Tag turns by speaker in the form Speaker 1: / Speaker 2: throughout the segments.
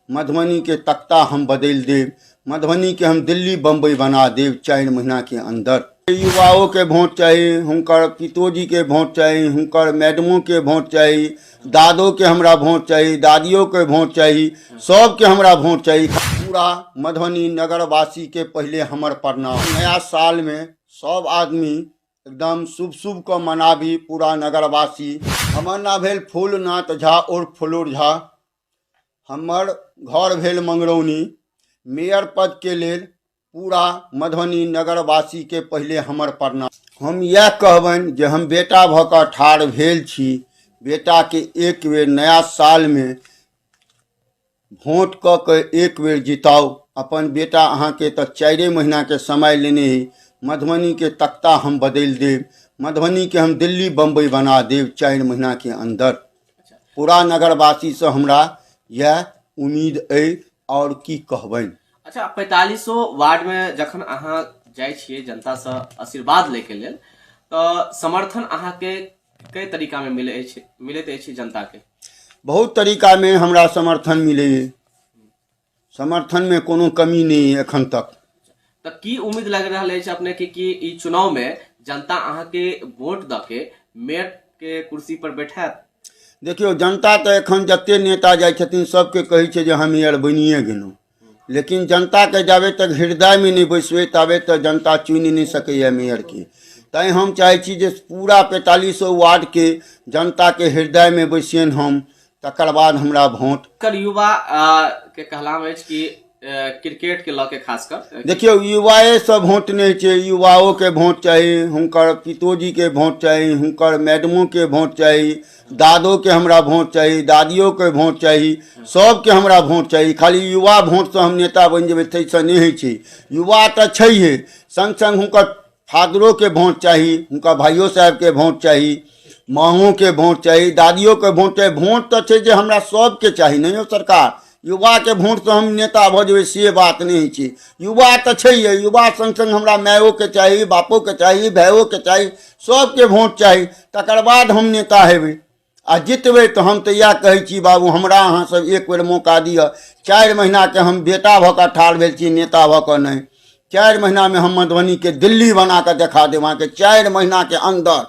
Speaker 1: मधुबनी के तख्ता हम बदल देव, मधुबनी के हम दिल्ली बम्बई बना देव 4 महीना के अंदर। युवाओं के वोट चाहिए, हुनकर पितोजी के वोट चाहिए, हुनकर मैडमों के वोट चाहिए, दादों के हमरा वोट चाहिए, दादियों के वोट चाहिए, सब के हमरा वोट चाहिए। पूरा मधुबनी नगरवासी के पहले हमर प्रणाम। नया साल में सब आदमी एकदम शुभ शुभ को मनाबी। पूरा नगरवासी हमर ना भेल फूलनाथ झा और फ्लोर झा, हमर घर भेल मंगरौनी। मेयर पद के लेल पूरा मधुबनी नगरवासी के पहले हमर प्रणाम। हम यह कहबनि जे हम बेटा भऽ कऽ ठाढ़ भेल छी, बेटा के एक बेर नया साल में वोट कऽ के एक बेर जिताउ। अपन बेटा अहाँ के तो 4 महीना के समय लेने ही। मधुबनी के तख्ता हम बदल देव, मधुबनी के हम दिल्ली बम्बई बना देव 4 महीना के अंदर। पूरा नगरवासी से हमरा यह उम्मीद है और की कहबनि।
Speaker 2: अच्छा, 4500 वार्ड में जखन अहाँ जाइ छियै जनता से आशीर्वाद लेके लेल, तो समर्थन अहाँ के कई तरीका में मिलैत अछि जनता के?
Speaker 1: बहुत तरीका में हमरा समर्थन मिले, समर्थन में कोनो कमी नहीं है एखन तक।
Speaker 2: तो की उम्मीद लग रहा है अपने के कि ई चुनाव में जनता अहाँ के वोट द के मेयर के कुर्सी पर बैठात?
Speaker 1: देखियो, जनता तो एखन जते नेता जाइ छथिन सबके कहै छै जे हम मेयर बनिए गेलहुँ, लेकिन जनता के जाबे तक हृदय में नहीं बैसबे ताबे तक जनता चुनि नहीं सकैए मेयर के। तैं हम चाहे छी जे पूरा 4500 वार्ड के जनता के हृदय में बैसियन हम, तकर बाद हमरा वोट।
Speaker 2: कर युवा के कहलाम अछि कि क्रिकेट के लऽ के खासकर
Speaker 1: देखियो, युवाए सब वोट नहीं छै, युवाओं के वोट चाहिए, हुनकर पितोजी के वोट चाहिए, हुनकर मैडमों के वोट चाहिए, दादों के हमरा वोट चाहिए, दादियों के वोट चाहिए, सब के हमरा वोट चाहिए। खाली युवा वोट से हम नेता बन जेबै तैसे नहीं होइ छै। युवा तो छैहे, संग संग हुनकर फादरों के वोट चाहिए, हुनकर भाइयों साहब के वोट चाहिए, माँओं के वोट चाहिए, दादियों के वोट चाहिए। वोट तो छै जे हमरा सबके चाहिए, नहीं हो सरकार। युवा के वोट से हम नेता भऽ जेबै से बात नहीं छै। युवा तो छैहे, युवा संग संग हमरा मायो के चाहिए, बापो के चाहिए, भाइयों के चाहिए, सबके वोट चाहिए, तकर बाद हम नेता हेबै आ जितबै। तो हम तो यह कहै छी बाबू, हमरा अहाँ सब एक बेर मौका दिअ। 4 महीना के हम बेटा भऽ कऽ ठाढ़ भेल छी, नेता भऽ कऽ नहीं। 4 महीना में हम मधुबनी के दिल्ली बना कर देखा देब अहाँ के 4 महीना के अंदर।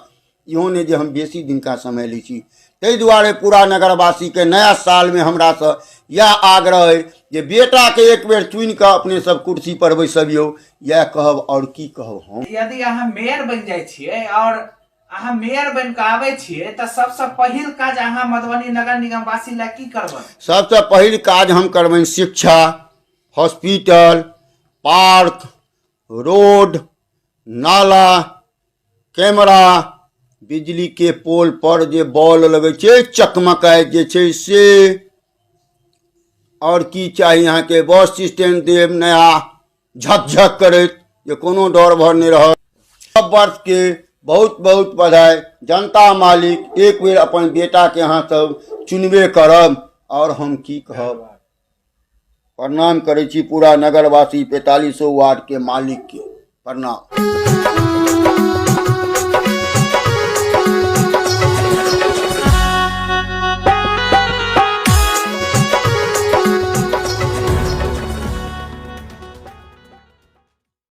Speaker 1: इहो नहीं जे हम बेसी दिन का समय लै छी। ताहि दुआरे पूरा नगरवासी के नया साल में हमरा से यह आग्रह है जे बेटा के एक बेर चुनि कऽ अपने सब कुर्सी पर बैसबियौ। यह कहब और की कहब हम।
Speaker 3: यदि अहाँ मेयर बन जाइ छियै और अहाँ मेयर बन के आबै छियै तो सबसे पहिल काज अहाँ मधुबनी नगर निगम वासी ला की करबै?
Speaker 1: सबसे पहिल काज हम करबै शिक्षा, हॉस्पिटल, पार्क, रोड, नाला, कैमरा, बिजली के पोल पर जे बॉल लगे छै चकमकाय जे छै से, और की चाहिए यहाँ के बस स्टैंड देव नया झकझक करैत जे कोनो डर भर नहीं रह। सब वर्ष के बहुत बहुत बधाई। जनता मालिक एक बेर अपन बेटा के यहाँ सब चुनबे करब और हम की कहब। प्रणाम करै छी पूरा नगरवासी 4500 वार्ड के मालिक के प्रणाम।